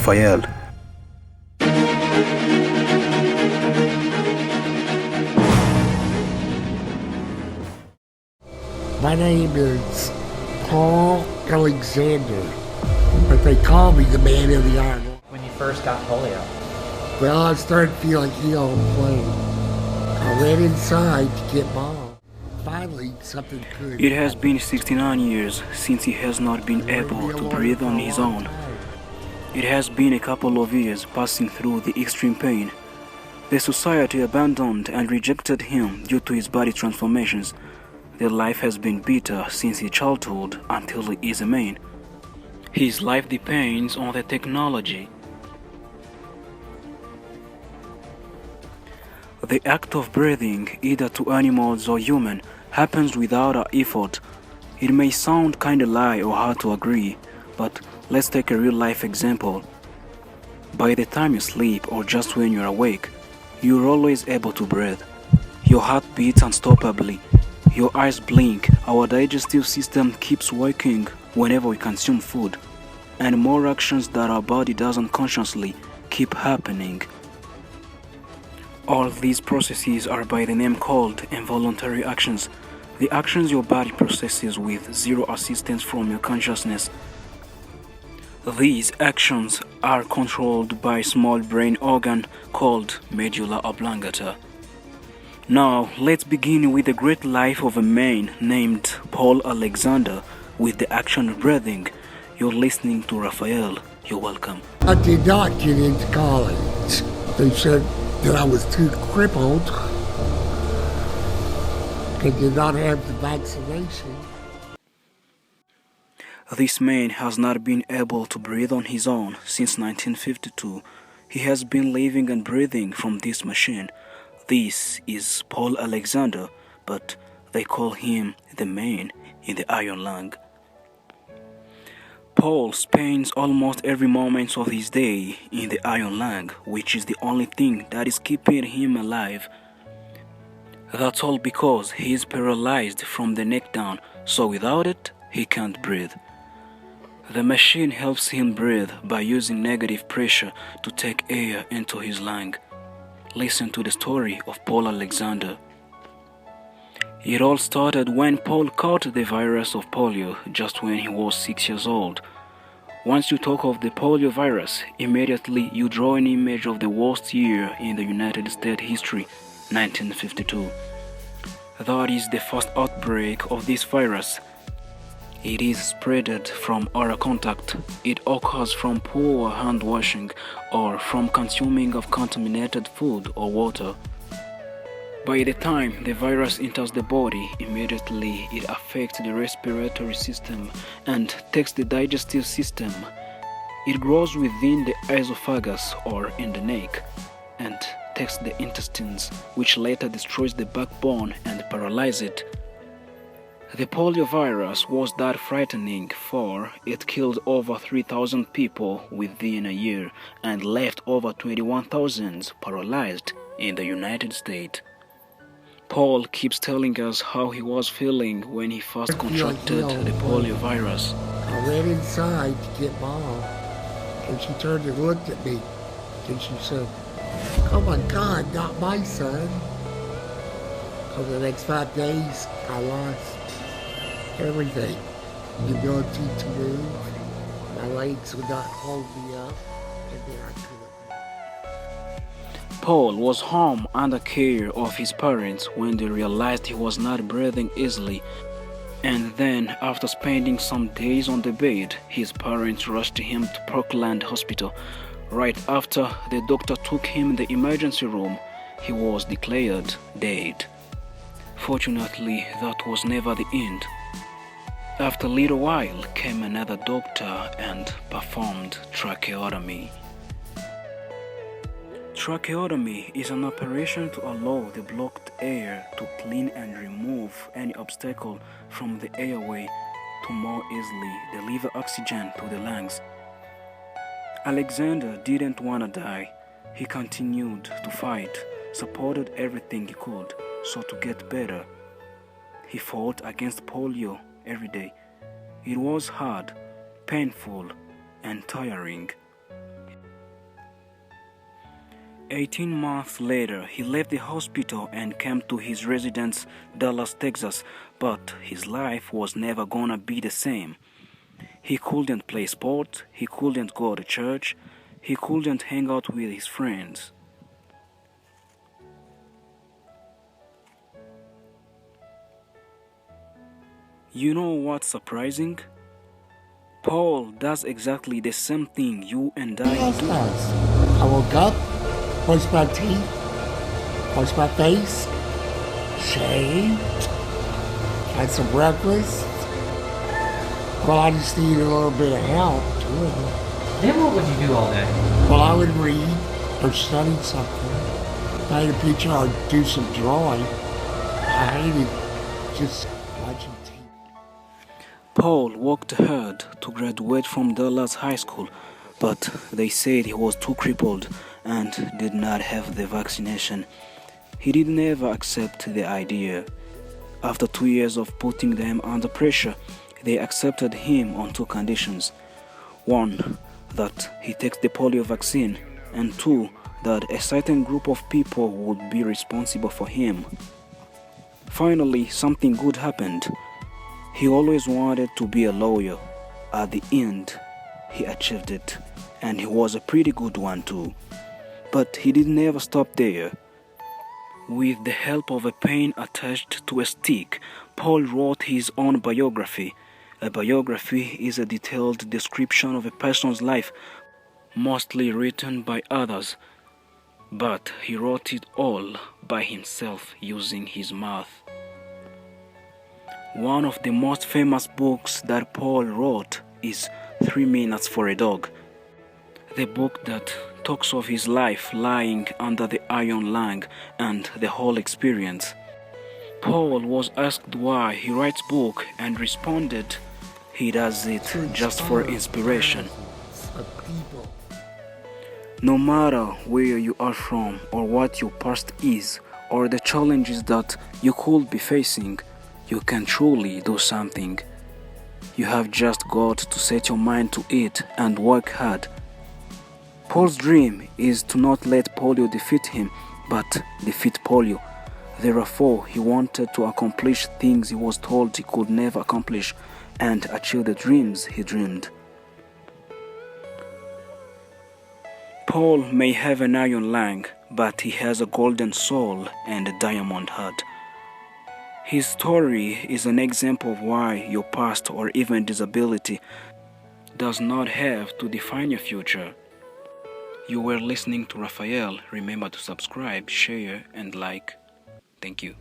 Rafael. My name is Paul Alexander, but they call me the man of the iron. When you first got polio? Well, I started feeling ill and plain. I went inside to get Mom. Finally, something good. It has been 69 years since he has not been able to breathe on his own. It has been a couple of years passing through the extreme pain. The society abandoned and rejected him due to his body transformations. Their life has been bitter since his childhood until he is a man. His life depends on the technology. The act of breathing, either to animals or human, happens without our effort. It may sound kinda lie or hard to agree, but let's take a real-life example. By the time you sleep or just when you're awake, you're always able to breathe. Your heart beats unstoppably. Your eyes blink. Our digestive system keeps working whenever we consume food, and more actions that our body doesn't consciously keep happening. All these processes are by the name called involuntary actions, the actions your body processes with zero assistance from your consciousness. These actions are controlled by a small brain organ called medulla oblongata. Now, let's begin with the great life of a man named Paul Alexander with the action of breathing. You're listening to Rafael. You're welcome. I did not get into college. They said that I was too crippled and did not have the vaccination. This man has not been able to breathe on his own since 1952. He has been living and breathing from this machine. This is Paul Alexander, but they call him the man in the iron lung. Paul spends almost every moment of his day in the iron lung, which is the only thing that is keeping him alive. That's all because he is paralyzed from the neck down, so without it, he can't breathe. The machine helps him breathe by using negative pressure to take air into his lung. Listen to the story of Paul Alexander. It all started when Paul caught the virus of polio just when he was 6 years old. Once you talk of the polio virus, immediately you draw an image of the worst year in the United States history, 1952. That is the first outbreak of this virus. It is spreaded from oral contact. It occurs from poor hand washing or from consuming of contaminated food or water. By the time the virus enters the body, immediately it affects the respiratory system and takes the digestive system. It grows within the esophagus or in the neck and takes the intestines, which later destroys the backbone and paralyzes it. The polio virus was that frightening, for it killed over 3,000 people within a year and left over 21,000 paralyzed in the United States. Paul keeps telling us how he was feeling when he first contracted the polio virus. I went inside to get Mom, and she turned and looked at me, and she said, "Oh my God, not my son." For the next 5 days, I lost everything. The ability to move. My legs would not hold me up, and then I couldn't. Paul was home under care of his parents when they realized he was not breathing easily. And then, after spending some days on the bed, his parents rushed him to Parkland Hospital. Right after the doctor took him in the emergency room, he was declared dead. Fortunately, that was never the end. After a little while came another doctor and performed tracheotomy. Tracheotomy is an operation to allow the blocked air to clean and remove any obstacle from the airway to more easily deliver oxygen to the lungs. Alexander didn't want to die. He continued to fight, supported everything he could so to get better. He fought against polio every day. It was hard, painful, and tiring. 18 months later, he left the hospital and came to his residence, Dallas, Texas, but his life was never gonna be the same. He couldn't play sports, he couldn't go to church, he couldn't hang out with his friends. You know what's surprising? Paul does exactly the same thing you and I do. I woke up, brushed my teeth, washed my face, shaved, had some breakfast. Well, I just need a little bit of help too. Then what would you do all day? Well, I would read or study something. Paint a picture or do some drawing. I hated just watching TV. Paul worked hard to graduate from Dallas High School, but they said he was too crippled and did not have the vaccination. He did never accept the idea. After 2 years of putting them under pressure, they accepted him on two conditions. One, that he takes the polio vaccine, and two, that a certain group of people would be responsible for him. Finally, something good happened. He always wanted to be a lawyer. At the end, he achieved it, and he was a pretty good one too. But he did never stop there. With the help of a pen attached to a stick, Paul wrote his own biography. A biography is a detailed description of a person's life, mostly written by others, but he wrote it all by himself using his mouth. One of the most famous books that Paul wrote is 3 Minutes for a Dog, the book that talks of his life lying under the iron lung and the whole experience. Paul was asked why he writes books and responded, he does it just for inspiration. No matter where you are from or what your past is or the challenges that you could be facing, you can truly do something. You have just got to set your mind to it and work hard. Paul's dream is to not let polio defeat him, but defeat polio. Therefore, he wanted to accomplish things he was told he could never accomplish and achieve the dreams he dreamed. Paul may have an iron lung, but he has a golden soul and a diamond heart. His story is an example of why your past or even disability does not have to define your future. You were listening to Raphael. Remember to subscribe, share, and like. Thank you.